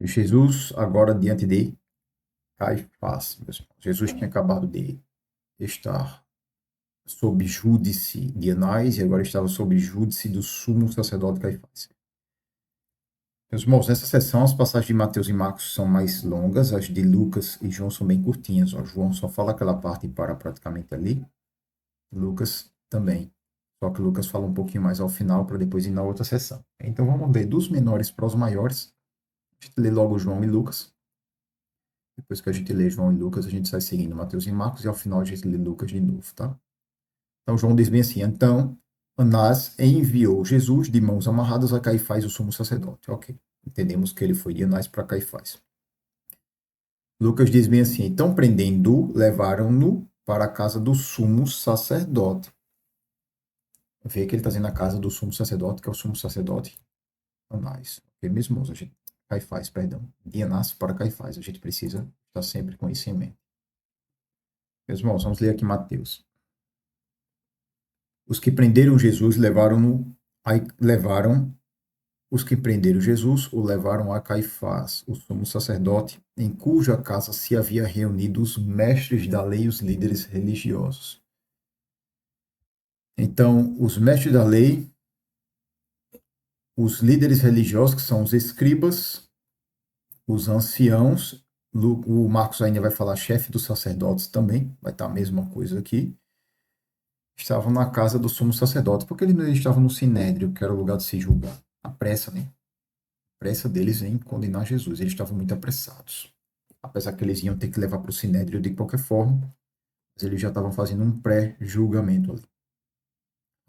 Jesus agora diante de Caifás, meus irmãos. Jesus tinha acabado de estar sob júdice de Anás e agora estava sob júdice do sumo sacerdote Caifás. Meus irmãos, nessa sessão as passagens de Mateus e Marcos são mais longas, as de Lucas e João são bem curtinhas. Ó. João só fala aquela parte e para praticamente ali. Lucas também. Só que Lucas fala um pouquinho mais ao final para depois ir na outra sessão. Então vamos ler dos menores para os maiores. A gente lê logo João e Lucas. Depois que a gente lê João e Lucas, a gente sai seguindo Mateus e Marcos e ao final a gente lê Lucas de novo, tá? Então João diz bem assim: então Anás enviou Jesus de mãos amarradas a Caifás, o sumo sacerdote. Ok. Entendemos que ele foi de Anás para Caifás. Lucas diz bem assim: então prendendo-o, levaram-no para a casa do sumo sacerdote. Vê que ele está dizendo a casa do sumo sacerdote, que é o sumo sacerdote Anás. Ok, meus irmãos, a gente, Caifás, perdão. De Anás para Caifás. A gente precisa estar sempre com isso em mente. Meus irmãos, vamos ler aqui Mateus. Os que prenderam Jesus levaram os que prenderam Jesus o levaram a Caifás, o sumo sacerdote, em cuja casa se havia reunido os mestres da lei e os líderes religiosos. Então, os mestres da lei, os líderes religiosos, que são os escribas, os anciãos, o Marcos ainda vai falar chefe dos sacerdotes também, vai estar a mesma coisa aqui, estavam na casa do sumo sacerdote, porque eles não estavam no sinédrio, que era o lugar de se julgar. A pressa, né? A pressa deles em condenar Jesus. Eles estavam muito apressados. Apesar que eles iam ter que levar para o sinédrio de qualquer forma, mas eles já estavam fazendo um pré-julgamento ali.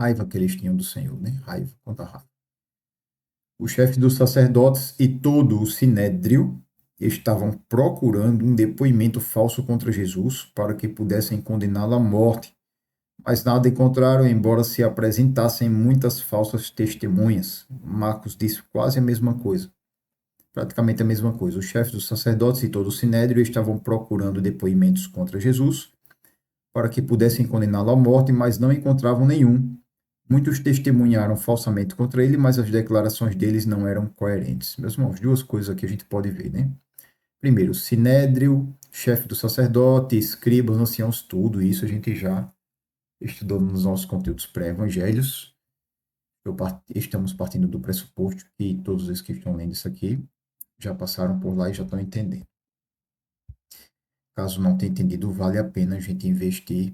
Raiva que eles tinham do Senhor, né? Raiva, quanta raiva. Os chefes dos sacerdotes e todo o sinédrio estavam procurando um depoimento falso contra Jesus para que pudessem condená-lo à morte, mas nada encontraram, embora se apresentassem muitas falsas testemunhas. Marcos disse quase a mesma coisa, praticamente a mesma coisa. Os chefes dos sacerdotes e todo o sinédrio estavam procurando depoimentos contra Jesus para que pudessem condená-lo à morte, mas não encontravam nenhum. Muitos testemunharam falsamente contra ele, mas as declarações deles não eram coerentes. Meus irmãos, duas coisas aqui a gente pode ver, né? Primeiro, sinédrio, chefe do sacerdote, escribas, anciãos, tudo isso a gente já estudou nos nossos conteúdos pré-evangelhos. Estamos partindo do pressuposto que todos os que estão lendo isso aqui já passaram por lá e já estão entendendo. Caso não tenha entendido, vale a pena a gente investir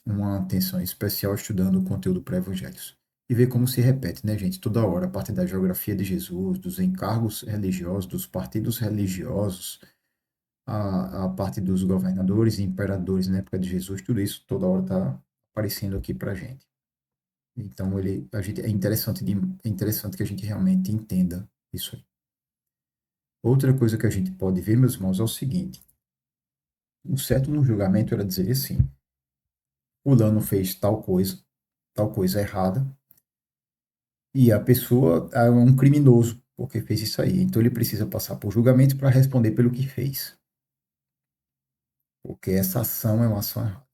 uma atenção especial estudando o conteúdo pré-evangelhos. E ver como se repete, né, gente? Toda hora, a parte da geografia de Jesus, dos encargos religiosos, dos partidos religiosos, a parte dos governadores e imperadores na época de Jesus, tudo isso toda hora está aparecendo aqui para a gente. Então, é interessante que a gente realmente entenda isso aí. Outra coisa que a gente pode ver, meus irmãos, é o seguinte: o certo no julgamento era dizer assim, fulano fez tal coisa errada, e a pessoa é um criminoso porque fez isso aí. Então ele precisa passar por julgamento para responder pelo que fez. Porque essa ação é uma ação errada.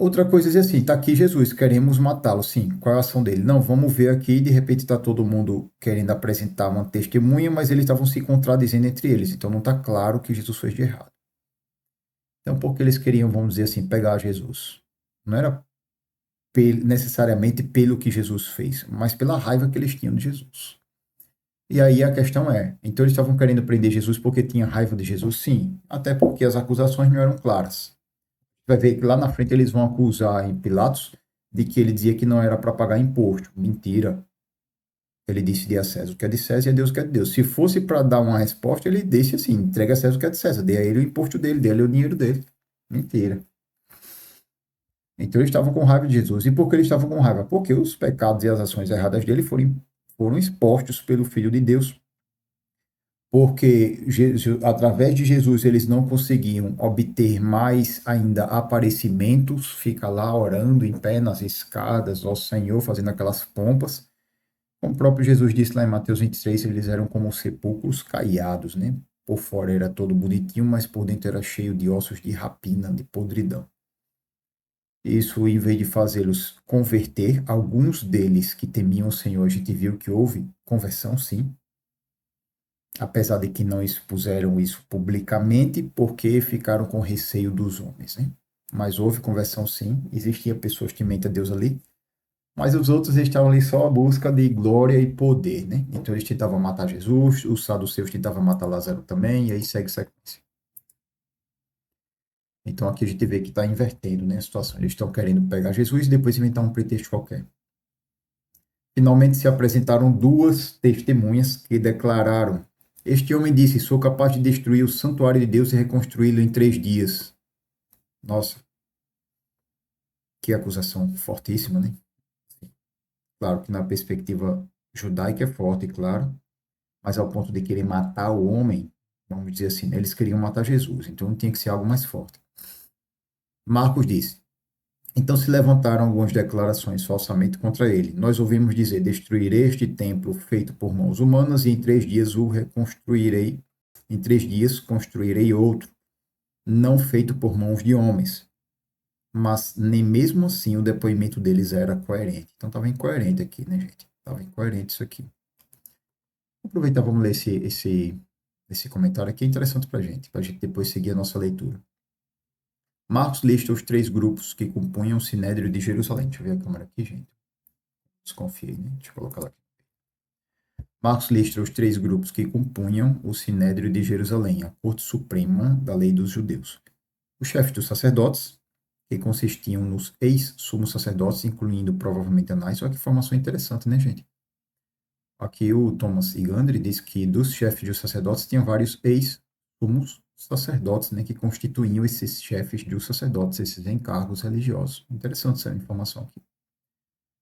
Outra coisa é dizer assim, tá aqui Jesus, queremos matá-lo. Sim, qual é a ação dele? Não, vamos ver aqui, de repente está todo mundo querendo apresentar uma testemunha, mas eles estavam se contradizendo entre eles. Então não está claro o que Jesus fez de errado. Então por que eles queriam, vamos dizer assim, pegar Jesus? Não era necessariamente pelo que Jesus fez, mas pela raiva que eles tinham de Jesus. E aí a questão é, então eles estavam querendo prender Jesus porque tinha raiva de Jesus? Sim, até porque as acusações não eram claras. Vai ver que lá na frente eles vão acusar em Pilatos de que ele dizia que não era para pagar imposto. Mentira. Ele disse de a César o que é de César e a Deus o que é de Deus. Se fosse para dar uma resposta, ele disse assim, entrega a César o que é de César, dê a ele o imposto dele, dê a ele o dinheiro dele. Mentira. Então eles estavam com raiva de Jesus. E por que eles estavam com raiva? Porque os pecados e as ações erradas dele foram expostos pelo Filho de Deus. Porque através de Jesus eles não conseguiam obter mais ainda aparecimentos, fica lá orando em pé nas escadas, ó Senhor, fazendo aquelas pompas. Como o próprio Jesus disse lá em Mateus 23, eles eram como sepulcros caiados, né? Por fora era todo bonitinho, mas por dentro era cheio de ossos de rapina, de podridão. Isso, em vez de fazê-los converter, alguns deles que temiam o Senhor, a gente viu que houve conversão, sim. apesar de que não expuseram isso publicamente, porque ficaram com receio dos homens, né? Mas houve conversão sim, existia pessoas que mentem a Deus ali, mas os outros estavam ali só à busca de glória e poder, né? Então eles tentavam matar Jesus, os saduceus tentavam matar Lázaro também, e aí segue sequência. Então aqui a gente vê que está invertendo, né, a situação. Eles estão querendo pegar Jesus e depois inventar um pretexto qualquer. Finalmente se apresentaram duas testemunhas que declararam: Este homem disse, sou capaz de destruir o santuário de Deus e reconstruí-lo em 3 dias. Nossa, que acusação fortíssima, né? Claro que na perspectiva judaica é forte, claro, mas ao ponto de querer matar o homem, vamos dizer assim, né? Eles queriam matar Jesus, então tinha que ser algo mais forte. Marcos disse: Então se levantaram algumas declarações falsamente contra ele. Nós ouvimos dizer: Destruirei este templo feito por mãos humanas e em 3 dias o reconstruirei. Em 3 dias construirei outro, não feito por mãos de homens. Mas nem mesmo assim o depoimento deles era coerente. Então estava incoerente aqui, né, gente? Estava incoerente isso aqui. Vou aproveitar, vamos ler esse comentário aqui, é interessante para a gente depois seguir a nossa leitura. Marcos lista os 3 grupos que compunham o Sinédrio de Jerusalém. Deixa eu ver a câmera aqui, gente. Desconfiei, né? Deixa eu colocar lá aqui. Marcos lista os 3 grupos que compunham o Sinédrio de Jerusalém, a Corte Suprema da Lei dos Judeus. Os chefes dos sacerdotes, que consistiam nos ex-sumos sacerdotes, incluindo provavelmente Anás. Olha que informação interessante, né, gente? Aqui o Thomas Igandri diz que dos chefes dos sacerdotes tinha vários ex-sumos sacerdotes, né, que constituíam esses chefes dos sacerdotes, esses encargos religiosos. Interessante essa informação aqui.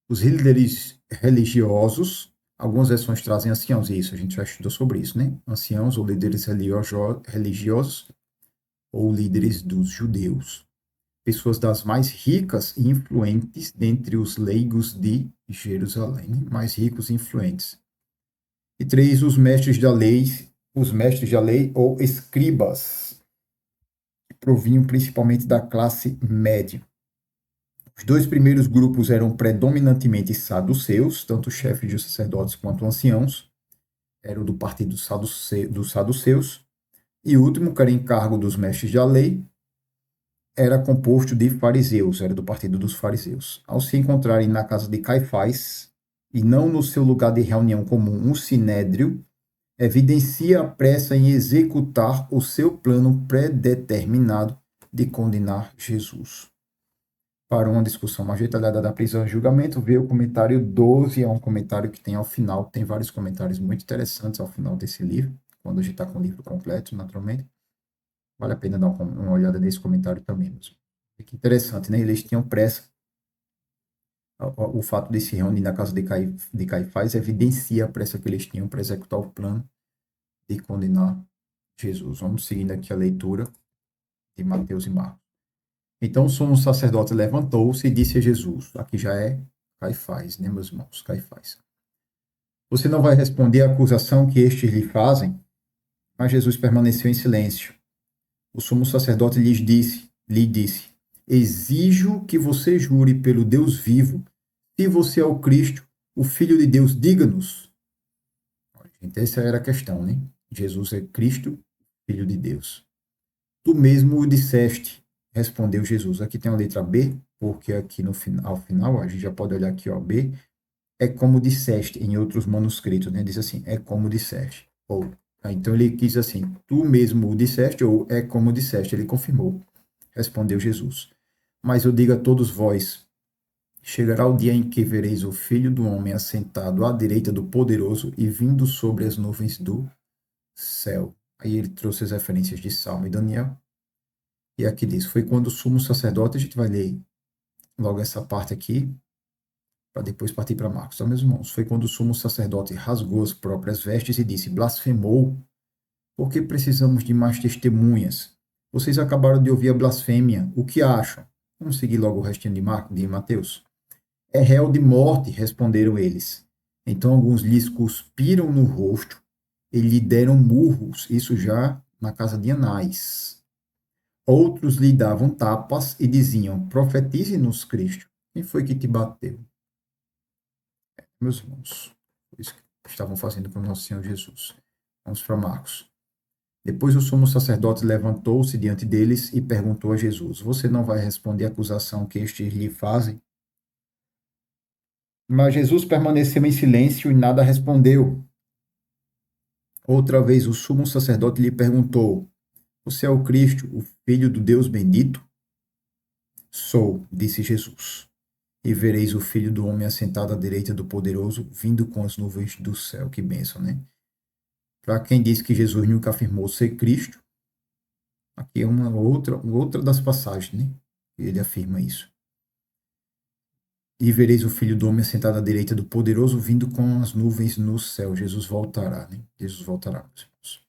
Os líderes religiosos, algumas versões trazem anciãos, e isso a gente já estudou sobre isso, né? Anciãos ou líderes religiosos ou líderes dos judeus. Pessoas das mais ricas e influentes dentre os leigos de Jerusalém, né? Mais ricos e influentes. E 3, os mestres da lei ou escribas, que provinham principalmente da classe média. Os 2 primeiros grupos eram predominantemente saduceus, tanto chefes de sacerdotes quanto anciãos, eram do partido dos saduceus, e o último, que era encargo dos mestres da lei, era composto de fariseus, era do partido dos fariseus. Ao se encontrarem na casa de Caifás, e não no seu lugar de reunião comum, um sinédrio, evidencia a pressa em executar o seu plano predeterminado de condenar Jesus. Para uma discussão mais detalhada da prisão e julgamento, vê o comentário 12, é um comentário que tem ao final, tem vários comentários muito interessantes ao final desse livro, quando a gente está com o livro completo, naturalmente. Vale a pena dar uma olhada nesse comentário também. Mesmo. Que interessante, né? Eles tinham pressa. O fato de se reunir na casa de Caifás evidencia a pressa que eles tinham para executar o plano de condenar Jesus. Vamos seguindo aqui a leitura de Mateus e Marcos. Então o sumo sacerdote levantou-se e disse a Jesus, aqui já é Caifás, né, meus irmãos, Caifás. Você não vai responder à acusação que estes lhe fazem? Mas Jesus permaneceu em silêncio. O sumo sacerdote lhe disse, exijo que você jure pelo Deus vivo, se você é o Cristo, o Filho de Deus, diga-nos. Então essa era a questão, né? Jesus é Cristo, Filho de Deus. Tu mesmo o disseste, respondeu Jesus. Aqui tem a letra B, porque aqui no ao final, a gente já pode olhar aqui, ó, B, é como disseste em outros manuscritos, né? Diz assim, é como disseste. Ou, então ele quis assim, tu mesmo o disseste, ou é como disseste, ele confirmou. Respondeu Jesus. Mas eu digo a todos vós, chegará o dia em que vereis o Filho do Homem assentado à direita do Poderoso e vindo sobre as nuvens do céu. Aí ele trouxe as referências de Salmo e Daniel. E aqui diz, foi quando o sumo sacerdote, a gente vai ler logo essa parte aqui, para depois partir para Marcos. Então, meus irmãos, foi quando o sumo sacerdote rasgou as próprias vestes e disse, blasfemou, porque precisamos de mais testemunhas. Vocês acabaram de ouvir a blasfêmia, o que acham? Vamos seguir logo o restinho de Mateus. É réu de morte, responderam eles. Então alguns lhes cuspiram no rosto e lhe deram murros, isso já na casa de Anás. Outros lhe davam tapas e diziam, profetize-nos, Cristo. Quem foi que te bateu? Meus irmãos, foi isso que estavam fazendo com o nosso Senhor Jesus. Vamos para Marcos. Depois o sumo sacerdote levantou-se diante deles e perguntou a Jesus: Você não vai responder a acusação que estes lhe fazem? Mas Jesus permaneceu em silêncio e nada respondeu. Outra vez o sumo sacerdote lhe perguntou: Você é o Cristo, o Filho do Deus bendito? Sou, disse Jesus. E vereis o Filho do Homem assentado à direita do Poderoso, vindo com as nuvens do céu. Que bênção, né? Para quem diz que Jesus nunca afirmou ser Cristo, aqui é uma outra das passagens, né? Ele afirma isso. E vereis o Filho do Homem assentado à direita do Poderoso, vindo com as nuvens no céu. Jesus voltará, né? Jesus voltará, meus irmãos.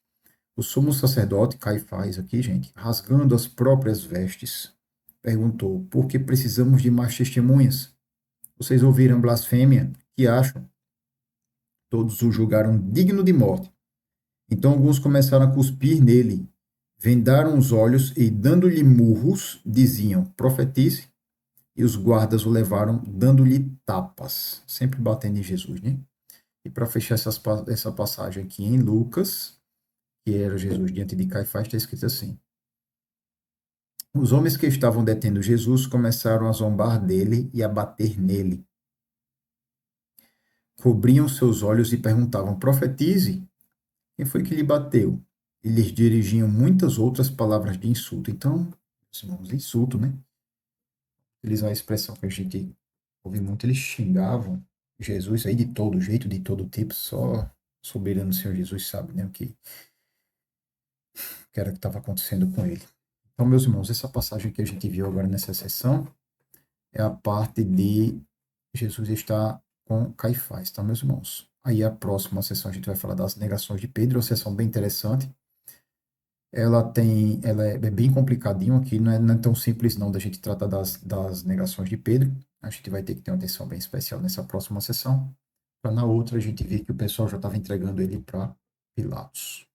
O sumo sacerdote, Caifás, aqui, gente, rasgando as próprias vestes, perguntou: Por que precisamos de mais testemunhas? Vocês ouviram blasfêmia? Que acham? Todos o julgaram digno de morte. Então alguns começaram a cuspir nele, vendaram os olhos e, dando-lhe murros, diziam: Profetize. E os guardas o levaram, dando-lhe tapas, sempre batendo em Jesus, né? E para fechar essa passagem aqui em Lucas, que era Jesus diante de Caifás, está escrito assim: Os homens que estavam detendo Jesus começaram a zombar dele e a bater nele. Cobriam seus olhos e perguntavam: Profetize, quem foi que lhe bateu? E lhes dirigiam muitas outras palavras de insulto. Então, irmãos, insulto, né? Eles a expressão que a gente ouve muito, eles xingavam Jesus aí de todo jeito, de todo tipo, só soberano Senhor Jesus sabe, né, o que era que estava acontecendo com ele. Então, meus irmãos, essa passagem que a gente viu agora nessa sessão é a parte de Jesus estar com Caifás, tá, meus irmãos? Aí a próxima sessão a gente vai falar das negações de Pedro, uma sessão bem interessante. Ela é bem complicadinho aqui, não é tão simples não da gente tratar das negações de Pedro. A gente vai ter que ter uma atenção bem especial nessa próxima sessão, para na outra a gente ver que o pessoal já estava entregando ele para Pilatos.